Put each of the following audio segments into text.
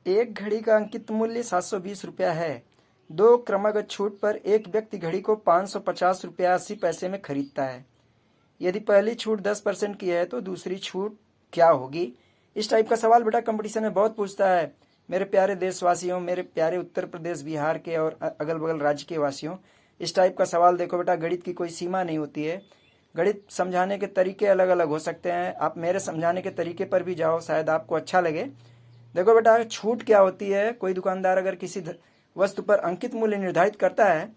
एक घड़ी का अंकित मूल्य 720 रुपया है। दो क्रमागत छूट पर एक व्यक्ति घड़ी को 550 रुपया 80 पैसे में खरीदता है। यदि पहली छूट 10% की है तो दूसरी छूट क्या होगी? इस टाइप का सवाल बेटा कंपटीशन में बहुत पूछता है। मेरे प्यारे देशवासियों, मेरे प्यारे उत्तर प्रदेश बिहार के और अगल बगल राज्य के वासियों, इस टाइप का सवाल देखो बेटा, गणित की कोई सीमा नहीं होती है। गणित समझाने के तरीके अलग अलग हो सकते हैं। आप मेरे समझाने के तरीके पर भी जाओ, शायद आपको अच्छा लगे। देखो बेटा, छूट क्या होती है? कोई दुकानदार अगर किसी वस्तु पर अंकित मूल्य निर्धारित करता है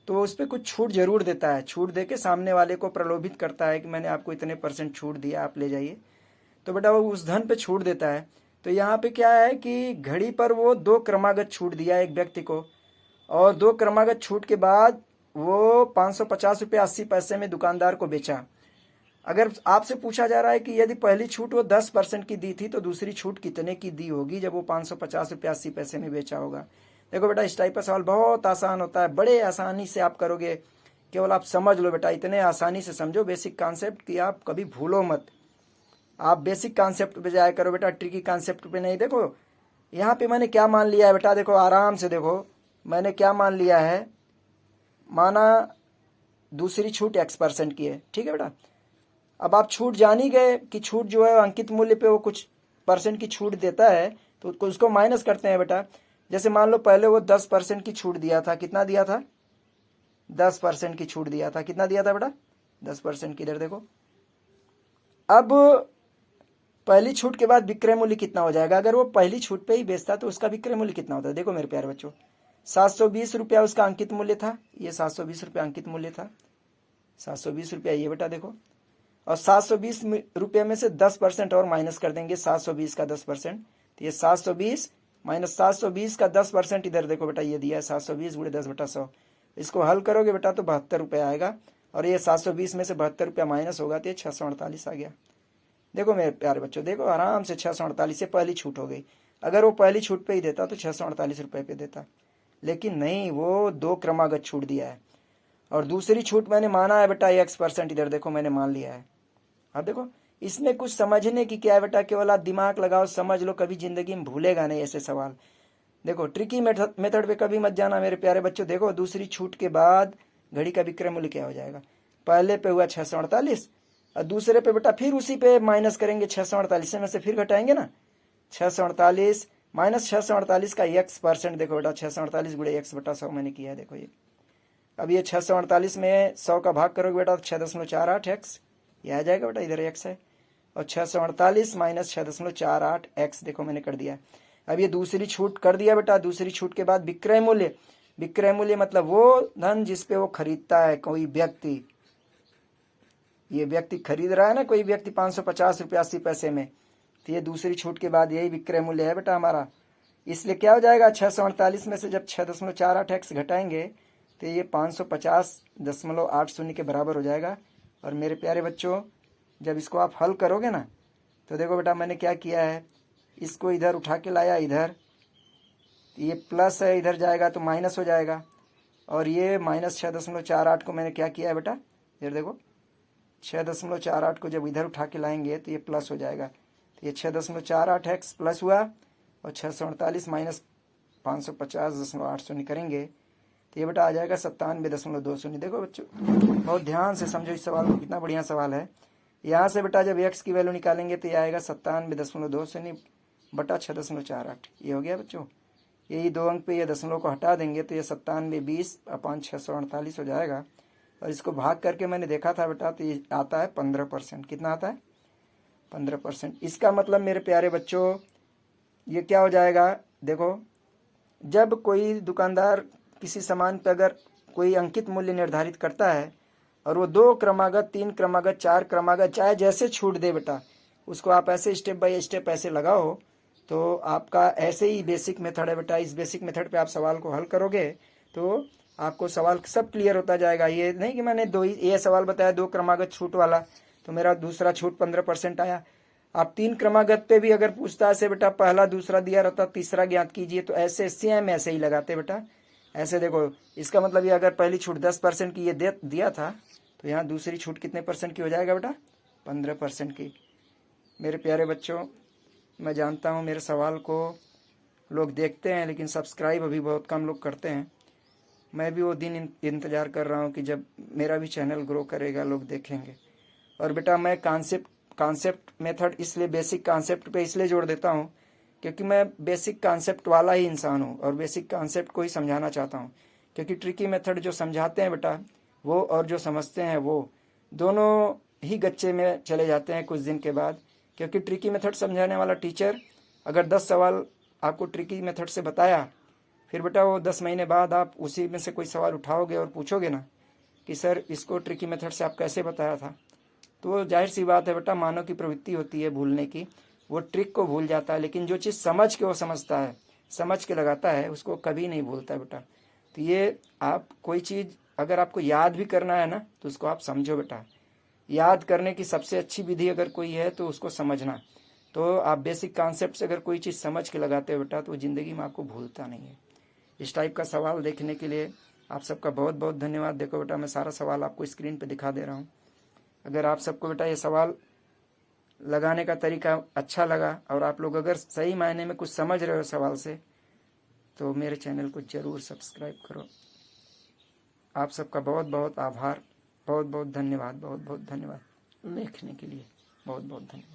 तो उस पर कुछ छूट जरूर देता है। छूट देके सामने वाले को प्रलोभित करता है कि मैंने आपको इतने % छूट दिया, आप ले जाइए। तो बेटा वो उस धन पे छूट देता है। तो यहाँ पे क्या है कि घड़ी पर वो 2 क्रमागत छूट दिया एक व्यक्ति को, और 2 क्रमागत छूट के बाद वो 550 रुपये 80 पैसे में दुकानदार को बेचा। अगर आपसे पूछा जा रहा है कि यदि पहली छूट वो 10% की दी थी तो दूसरी छूट कितने की दी होगी जब वो 550 रुपये 80 पैसे में बेचा होगा? देखो बेटा, इस टाइप का सवाल बहुत आसान होता है, बड़े आसानी से आप करोगे। केवल आप समझ लो बेटा, इतने आसानी से समझो बेसिक कॉन्सेप्ट कि आप कभी भूलो मत। आप बेसिक कॉन्सेप्ट पे जाया करो बेटा, ट्रिकी कॉन्सेप्ट पे नहीं। देखो यहाँ पे मैंने क्या मान लिया है बेटा, देखो आराम से देखो, मैंने क्या मान लिया है। माना दूसरी छूट X% की है, ठीक है बेटा। अब आप छूट जान ही गए कि छूट जो है अंकित मूल्य पे वो कुछ % की छूट देता है, तो उसको माइनस करते हैं बेटा। जैसे मान लो पहले वो 10% की छूट दिया था। कितना दिया था? 10% की छूट दिया था। कितना दिया था बेटा? 10% की। इधर देखो, अब पहली छूट के बाद विक्रय मूल्य कितना हो जाएगा? अगर वो पहली छूट पे ही बेचता तो उसका विक्रय मूल्य कितना होता है? देखो मेरे प्यारे बच्चों, 720 रुपया उसका अंकित मूल्य था। ये 720 रुपया अंकित मूल्य था। 720 रुपया ये बेटा देखो, और 720 रुपये में से 10% और माइनस कर देंगे। 720 का 10%, तो ये 720 माइनस 720 का 10%। इधर देखो बेटा, ये दिया है 720 गुणे 10/100। इसको हल करोगे बेटा तो 72 रुपया आएगा, और ये 720 में से 72 रुपया माइनस होगा तो ये 648 आ गया। देखो मेरे प्यारे बच्चों, देखो आराम से 648 से पहली छूट हो गई। अगर वो पहली छूट पे ही देता तो 648 रुपये पे देता, लेकिन नहीं, वो 2 क्रमागत छूट दिया है। और दूसरी छूट मैंने माना है बेटा X%। इधर देखो मैंने मान लिया है। अब देखो इसमें कुछ समझने की क्या है बेटा, केवल आप दिमाग लगाओ, समझ लो, कभी जिंदगी में भूलेगा नहीं ऐसे सवाल। देखो ट्रिकी मेथड पे कभी मत जाना मेरे प्यारे बच्चों। देखो दूसरी छूट के बाद घड़ी का विक्रय मूल्य क्या हो जाएगा? पहले पे हुआ 648, और दूसरे पे बेटा फिर उसी पे माइनस करेंगे। 648 में से फिर घटाएंगे ना। 648 माइनस 648 का X%। देखो बेटा 648 गुणे X/100 मैंने किया है। देखो ये, अब ये 648 में 100 का भाग करोगे बेटा तो 6.48 X ये आ जाएगा बेटा। इधर X है, और 648 माइनस 6.48 X देखो मैंने कर दिया। अब ये दूसरी छूट कर दिया बेटा। दूसरी छूट के बाद विक्रय मूल्य, विक्रय मूल्य मतलब वो धन जिसपे वो खरीदता है कोई व्यक्ति। ये व्यक्ति खरीद रहा है ना, कोई व्यक्ति 550 रुपया 80 पैसे में, तो ये दूसरी छूट के बाद यही विक्रय मूल्य है बेटा हमारा। इसलिए क्या हो जाएगा, 648 में से जब 6.48 X घटाएंगे तो ये 550.80 के बराबर हो जाएगा। और मेरे प्यारे बच्चों, जब इसको आप हल करोगे ना तो देखो बेटा मैंने क्या किया है, इसको इधर उठा के लाया, इधर ये प्लस है, इधर जाएगा तो माइनस हो जाएगा। और ये माइनस 6.48 को मैंने क्या किया है बेटा, इधर देखो 6.48 को जब इधर उठा के लाएंगे तो ये प्लस हो जाएगा। तो ये 6.48 X प्लस हुआ, और 648 माइनस 550.80 करेंगे तो ये बेटा आ जाएगा 97.20। देखो बच्चों बहुत ध्यान से समझो इस सवाल को, कितना बढ़िया सवाल है। यहाँ से बेटा जब X की वैल्यू निकालेंगे तो ये आएगा 97.20 बटा 6.48। ये हो गया बच्चों। यही 2 अंक पे ये दशमलव को हटा देंगे तो ये 9720/648 हो जाएगा। और इसको भाग करके मैंने देखा था बेटा तो ये आता है 15%। कितना आता है? 15%। इसका मतलब मेरे प्यारे बच्चों ये क्या हो जाएगा, देखो जब कोई दुकानदार किसी सामान पर अगर कोई अंकित मूल्य निर्धारित करता है और वो 2 क्रमागत 3 क्रमागत 4 क्रमागत चाहे जैसे छूट दे बेटा, उसको आप ऐसे स्टेप बाय स्टेप ऐसे लगाओ तो आपका ऐसे ही बेसिक मेथड है बेटा। इस बेसिक मेथड पे आप सवाल को हल करोगे तो आपको सवाल सब क्लियर होता जाएगा। ये नहीं कि मैंने ये सवाल बताया 2 क्रमागत छूट वाला तो मेरा दूसरा छूट 15% आया। आप 3 क्रमागत पे भी अगर पूछता है बेटा पहला दूसरा दिया रहता तीसरा ज्ञात कीजिए तो ऐसे सेम ऐसे ही लगाते बेटा। ऐसे देखो इसका मतलब ये अगर पहली छूट 10% की ये दिया था तो यहाँ दूसरी छूट कितने % की हो जाएगा बेटा? 15% की। मेरे प्यारे बच्चों मैं जानता हूँ मेरे सवाल को लोग देखते हैं, लेकिन सब्सक्राइब अभी बहुत कम लोग करते हैं। मैं भी वो दिन इंतज़ार कर रहा हूँ कि जब मेरा भी चैनल ग्रो करेगा, लोग देखेंगे। और बेटा मैं कॉन्सेप्ट मेथड इसलिए बेसिक कॉन्सेप्ट पे इसलिए जोड़ देता हूँ क्योंकि मैं बेसिक कॉन्सेप्ट वाला ही इंसान हूँ और बेसिक कॉन्सेप्ट को ही समझाना चाहता हूँ। क्योंकि ट्रिकी मेथड जो समझाते हैं बेटा वो और जो समझते हैं वो दोनों ही गच्चे में चले जाते हैं कुछ दिन के बाद। क्योंकि ट्रिकी मेथड समझाने वाला टीचर अगर 10 सवाल आपको ट्रिकी मेथड से बताया, फिर बेटा वो 10 महीने बाद आप उसी में से कोई सवाल उठाओगे और पूछोगे ना कि सर इसको ट्रिकी मेथड से आप कैसे बताया था, तो जाहिर सी बात है बेटा मानव की प्रवृत्ति होती है भूलने की, वो ट्रिक को भूल जाता है। लेकिन जो चीज़ समझ के वो समझता है, समझ के लगाता है, उसको कभी नहीं भूलता बेटा। तो ये आप कोई चीज़ अगर आपको याद भी करना है ना तो उसको आप समझो बेटा। याद करने की सबसे अच्छी विधि अगर कोई है तो उसको समझना। तो आप बेसिक कॉन्सेप्ट से अगर कोई चीज़ समझ के लगाते हो बेटा तो ज़िंदगी में आपको भूलता नहीं है। इस टाइप का सवाल देखने के लिए आप सबका बहुत बहुत धन्यवाद। देखो बेटा मैं सारा सवाल आपको स्क्रीन पे दिखा दे रहा हूँ। अगर आप सबको बेटा ये सवाल लगाने का तरीका अच्छा लगा और आप लोग अगर सही मायने में कुछ समझ रहे हो सवाल से, तो मेरे चैनल को ज़रूर सब्सक्राइब करो। आप सबका बहुत बहुत आभार, बहुत बहुत धन्यवाद, बहुत बहुत धन्यवाद देखने के लिए, बहुत बहुत धन्यवाद।